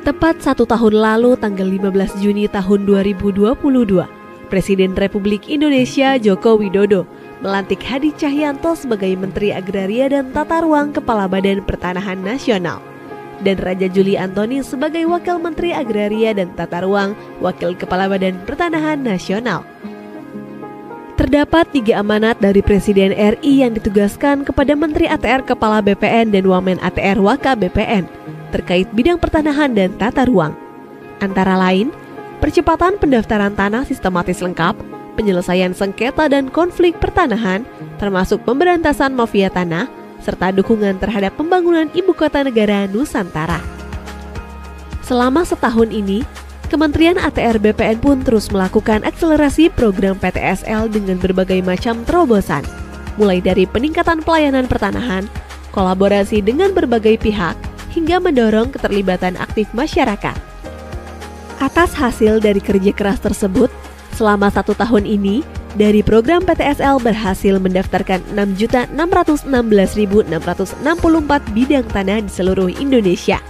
Tepat 1 tahun lalu, tanggal 15 Juni tahun 2022, Presiden Republik Indonesia Joko Widodo melantik Hadi Cahyanto sebagai Menteri Agraria dan Tata Ruang Kepala Badan Pertanahan Nasional, dan Raja Juli Antoni sebagai Wakil Menteri Agraria dan Tata Ruang Wakil Kepala Badan Pertanahan Nasional. Terdapat 3 amanat dari Presiden RI yang ditugaskan kepada Menteri ATR Kepala BPN dan Wamen ATR Waka BPN terkait bidang pertanahan dan tata ruang. Antara lain, percepatan pendaftaran tanah sistematis lengkap, penyelesaian sengketa dan konflik pertanahan, termasuk pemberantasan mafia tanah, serta dukungan terhadap pembangunan Ibu Kota Negara Nusantara. Selama setahun ini, Kementerian ATR BPN pun terus melakukan akselerasi program PTSL dengan berbagai macam terobosan, mulai dari peningkatan pelayanan pertanahan, kolaborasi dengan berbagai pihak, hingga mendorong keterlibatan aktif masyarakat. Atas hasil dari kerja keras tersebut, selama 1 tahun ini, dari program PTSL berhasil mendaftarkan 6.616.664 bidang tanah di seluruh Indonesia,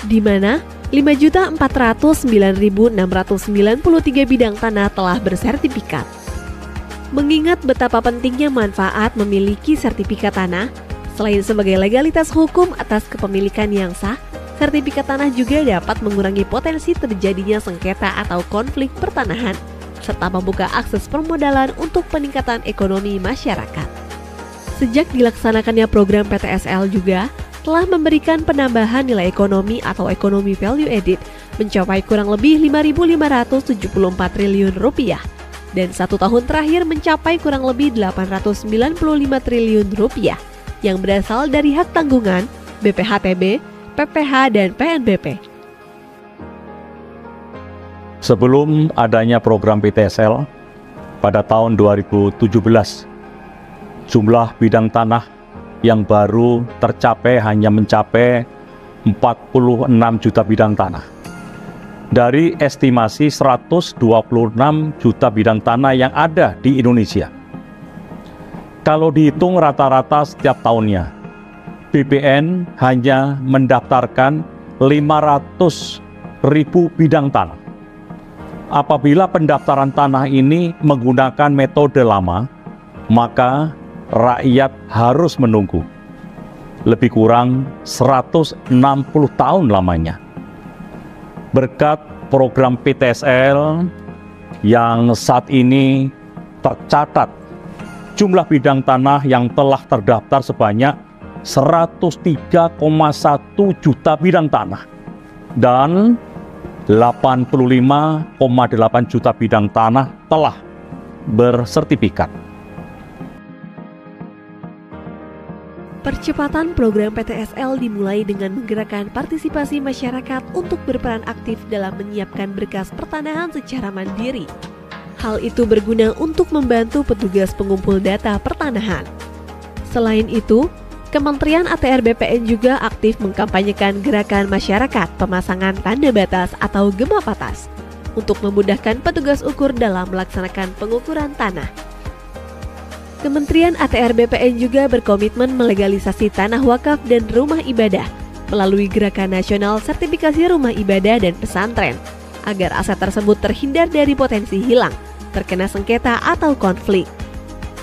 di mana 5.409.693 bidang tanah telah bersertifikat. Mengingat betapa pentingnya manfaat memiliki sertifikat tanah, selain sebagai legalitas hukum atas kepemilikan yang sah, sertifikat tanah juga dapat mengurangi potensi terjadinya sengketa atau konflik pertanahan, serta membuka akses permodalan untuk peningkatan ekonomi masyarakat. Sejak dilaksanakannya program PTSL juga telah memberikan penambahan nilai ekonomi atau ekonomi value added mencapai kurang lebih 5.574 triliun rupiah, dan 1 tahun terakhir mencapai kurang lebih 895 triliun rupiah yang berasal dari hak tanggungan, BPHTB, PPH, dan PNBP. Sebelum adanya program PTSL, pada tahun 2017, jumlah bidang tanah yang baru tercapai hanya mencapai 46 juta bidang tanah. Dari estimasi 126 juta bidang tanah yang ada di Indonesia. Kalau dihitung rata-rata setiap tahunnya, BPN hanya mendaftarkan 500.000 bidang tanah. Apabila pendaftaran tanah ini menggunakan metode lama, maka rakyat harus menunggu lebih kurang 160 tahun lamanya. Berkat program PTSL yang saat ini tercatat jumlah bidang tanah yang telah terdaftar sebanyak 103,1 juta bidang tanah dan 85,8 juta bidang tanah telah bersertifikat. Percepatan program PTSL dimulai dengan menggerakkan partisipasi masyarakat untuk berperan aktif dalam menyiapkan berkas pertanahan secara mandiri. Hal itu berguna untuk membantu petugas pengumpul data pertanahan. Selain itu, Kementerian ATR BPN juga aktif mengkampanyekan gerakan masyarakat pemasangan tanda batas atau gema batas untuk memudahkan petugas ukur dalam melaksanakan pengukuran tanah. Kementerian ATR BPN juga berkomitmen melegalisasi tanah wakaf dan rumah ibadah melalui Gerakan Nasional Sertifikasi Rumah Ibadah dan Pesantren, agar aset tersebut terhindar dari potensi hilang, terkena sengketa atau konflik.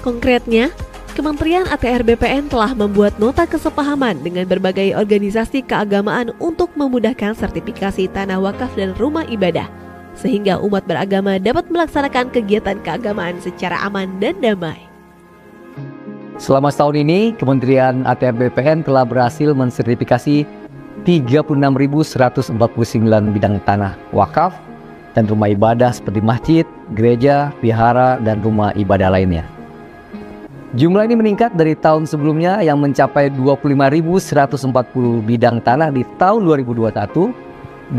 Konkretnya, Kementerian ATR BPN telah membuat nota kesepahaman dengan berbagai organisasi keagamaan untuk memudahkan sertifikasi tanah wakaf dan rumah ibadah, sehingga umat beragama dapat melaksanakan kegiatan keagamaan secara aman dan damai. Selama setahun ini, Kementerian ATR BPN telah berhasil mensertifikasi 36.149 bidang tanah wakaf dan rumah ibadah seperti masjid, gereja, vihara, dan rumah ibadah lainnya. Jumlah ini meningkat dari tahun sebelumnya yang mencapai 25.140 bidang tanah di tahun 2021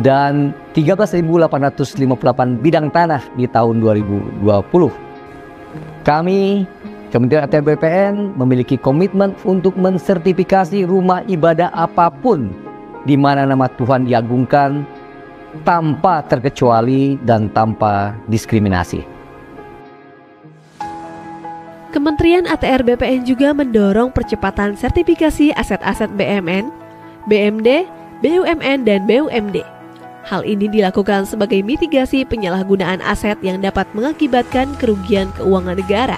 dan 13.858 bidang tanah di tahun 2020. Kami, Kementerian ATR BPN, memiliki komitmen untuk mensertifikasi rumah ibadah apapun di mana nama Tuhan diagungkan tanpa terkecuali dan tanpa diskriminasi. Kementerian ATR BPN juga mendorong percepatan sertifikasi aset-aset BMN, BMD, BUMN, dan BUMD. Hal ini dilakukan sebagai mitigasi penyalahgunaan aset yang dapat mengakibatkan kerugian keuangan negara.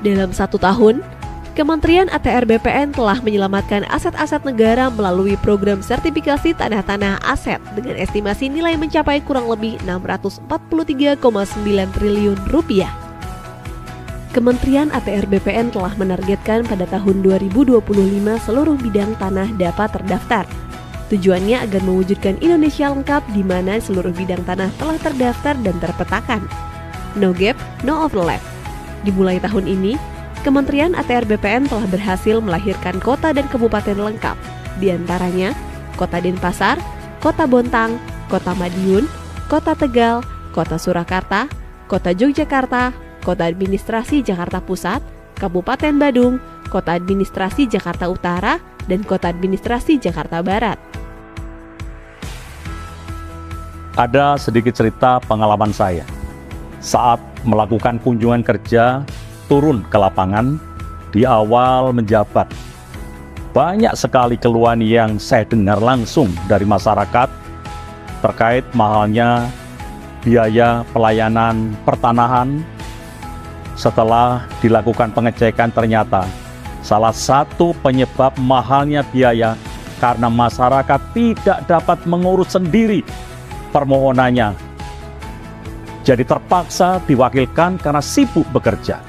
Dalam 1 tahun, Kementerian ATR BPN telah menyelamatkan aset-aset negara melalui program sertifikasi tanah-tanah aset dengan estimasi nilai mencapai kurang lebih 643,9 triliun rupiah. Kementerian ATR BPN telah menargetkan pada tahun 2025 seluruh bidang tanah dapat terdaftar. Tujuannya agar mewujudkan Indonesia lengkap di mana seluruh bidang tanah telah terdaftar dan terpetakan. No gap, no overlap. Dimulai tahun ini, Kementerian ATR BPN telah berhasil melahirkan kota dan kabupaten lengkap, di antaranya Kota Denpasar, Kota Bontang, Kota Madiun, Kota Tegal, Kota Surakarta, Kota Yogyakarta, Kota Administrasi Jakarta Pusat, Kabupaten Badung, Kota Administrasi Jakarta Utara, dan Kota Administrasi Jakarta Barat. Ada sedikit cerita pengalaman saya saat melakukan kunjungan kerja turun ke lapangan di awal menjabat. Banyak sekali keluhan yang saya dengar langsung dari masyarakat terkait mahalnya biaya pelayanan pertanahan. Setelah dilakukan pengecekan, ternyata salah satu penyebab mahalnya biaya karena masyarakat tidak dapat mengurus sendiri permohonannya. Jadi terpaksa diwakilkan karena sibuk bekerja.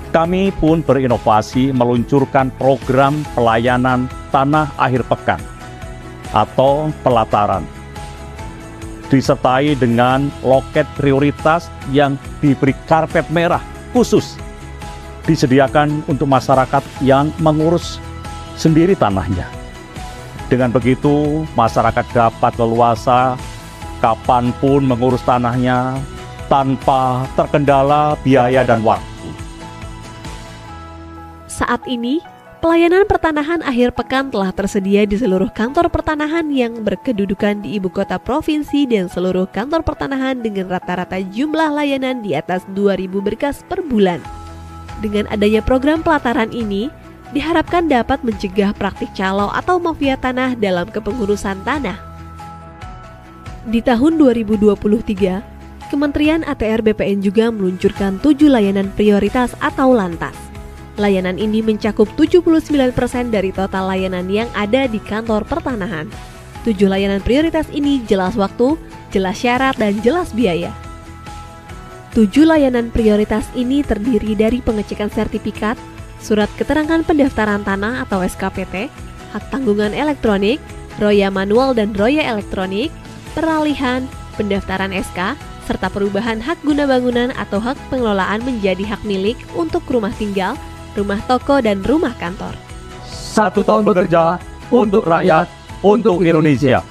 Kami pun berinovasi meluncurkan program pelayanan tanah akhir pekan atau pelataran, disertai dengan loket prioritas yang diberi karpet merah khusus disediakan untuk masyarakat yang mengurus sendiri tanahnya. Dengan begitu, masyarakat dapat leluasa kapanpun mengurus tanahnya tanpa terkendala biaya dan waktu. Saat ini, pelayanan pertanahan akhir pekan telah tersedia di seluruh kantor pertanahan yang berkedudukan di ibu kota provinsi dan seluruh kantor pertanahan dengan rata-rata jumlah layanan di atas 2.000 berkas per bulan. Dengan adanya program pelataran ini, diharapkan dapat mencegah praktik calo atau mafia tanah dalam kepengurusan tanah. Di tahun 2023, Kementerian ATR BPN juga meluncurkan 7 layanan prioritas atau lantas. Layanan ini mencakup 79% dari total layanan yang ada di kantor pertanahan. 7 layanan prioritas ini jelas waktu, jelas syarat, dan jelas biaya. 7 layanan prioritas ini terdiri dari pengecekan sertifikat, surat keterangan pendaftaran tanah atau SKPT, hak tanggungan elektronik, roya manual dan roya elektronik, peralihan, pendaftaran SK, serta perubahan hak guna bangunan atau hak pengelolaan menjadi hak milik untuk rumah tinggal, rumah toko, dan rumah kantor. 1 tahun bekerja untuk rakyat, untuk Indonesia.